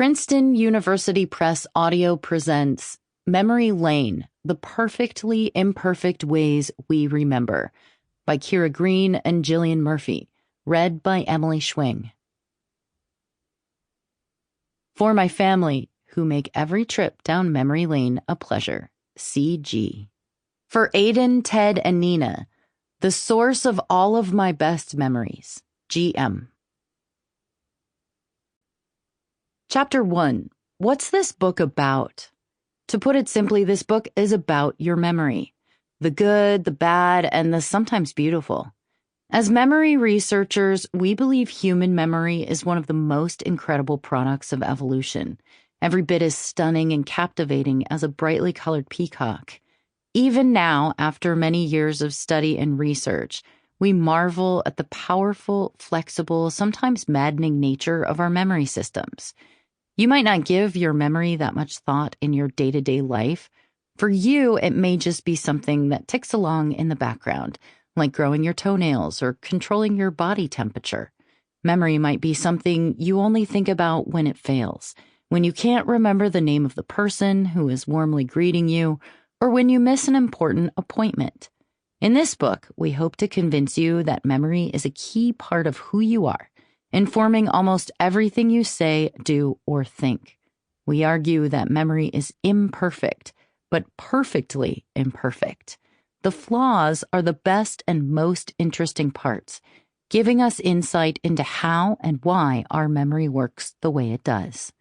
Princeton University Press Audio presents Memory Lane, The Perfectly Imperfect Ways We Remember by Ciara Greene and Gillian Murphy, read by Emily Schwing. For my family, who make every trip down memory lane a pleasure, C.G. For Aiden, Ted, and Nina, the source of all of my best memories, G.M. Chapter 1. What's this book about? To put it simply, this book is about your memory. The good, the bad, and the sometimes beautiful. As memory researchers, we believe human memory is one of the most incredible products of evolution. Every bit as stunning and captivating as a brightly colored peacock. Even now, after many years of study and research, we marvel at the powerful, flexible, sometimes maddening nature of our memory systems. You might not give your memory that much thought in your day-to-day life. For you, it may just be something that ticks along in the background, like growing your toenails or controlling your body temperature. Memory might be something you only think about when it fails, when you can't remember the name of the person who is warmly greeting you, or when you miss an important appointment. In this book, we hope to convince you that memory is a key part of who you are, informing almost everything you say, do, or think. We argue that memory is imperfect, but perfectly imperfect. The flaws are the best and most interesting parts, giving us insight into how and why our memory works the way it does.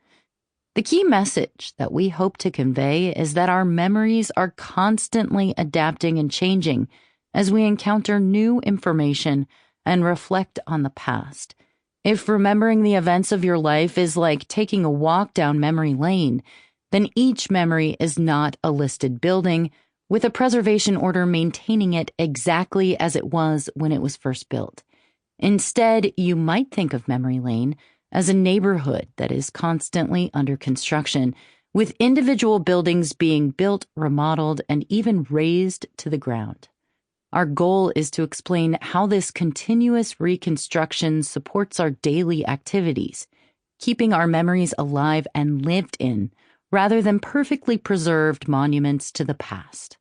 The key message that we hope to convey is that our memories are constantly adapting and changing as we encounter new information and reflect on the past. If remembering the events of your life is like taking a walk down memory lane, then each memory is not a listed building, with a preservation order maintaining it exactly as it was when it was first built. Instead, you might think of memory lane as a neighborhood that is constantly under construction, with individual buildings being built, remodeled, and even razed to the ground. Our goal is to explain how this continuous reconstruction supports our daily activities, keeping our memories alive and lived in, rather than perfectly preserved monuments to the past.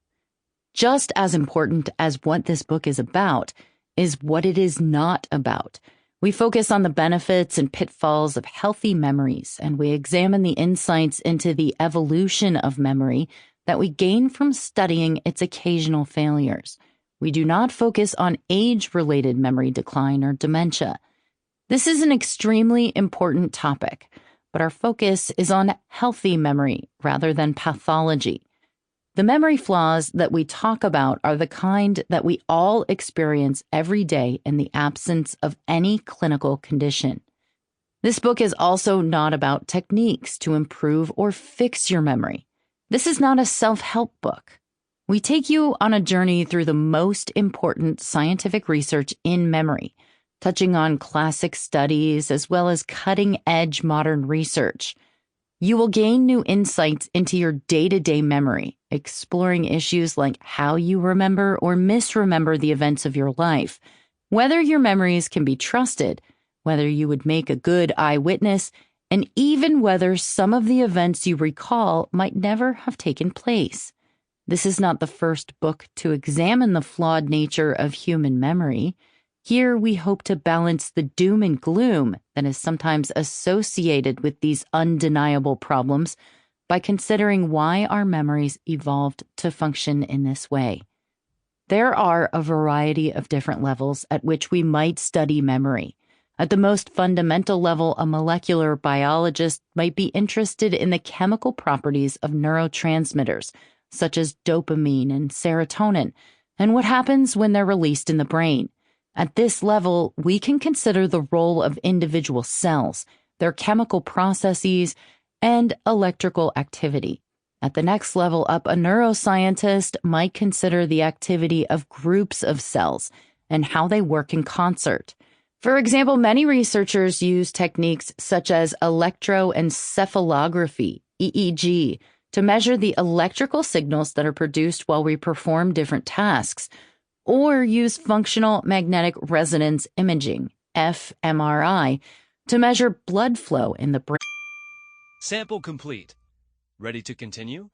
Just as important as what this book is about is what it is not about. We focus on the benefits and pitfalls of healthy memories, and we examine the insights into the evolution of memory that we gain from studying its occasional failures. We do not focus on age-related memory decline or dementia. This is an extremely important topic, but our focus is on healthy memory rather than pathology. The memory flaws that we talk about are the kind that we all experience every day in the absence of any clinical condition. This book is also not about techniques to improve or fix your memory. This is not a self-help book. We take you on a journey through the most important scientific research in memory, touching on classic studies as well as cutting-edge modern research. You will gain new insights into your day-to-day memory, exploring issues like how you remember or misremember the events of your life, whether your memories can be trusted, whether you would make a good eyewitness, and even whether some of the events you recall might never have taken place. This is not the first book to examine the flawed nature of human memory. Here we hope to balance the doom and gloom that is sometimes associated with these undeniable problems by considering why our memories evolved to function in this way. There are a variety of different levels at which we might study memory. At the most fundamental level, a molecular biologist might be interested in the chemical properties of neurotransmitters, such as dopamine and serotonin, and what happens when they're released in the brain. At this level, we can consider the role of individual cells, their chemical processes, and electrical activity. At the next level up, a neuroscientist might consider the activity of groups of cells and how they work in concert. For example, many researchers use techniques such as electroencephalography, EEG, to measure the electrical signals that are produced while we perform different tasks, or use functional magnetic resonance imaging, fMRI, to measure blood flow in the brain. Sample complete. Ready to continue?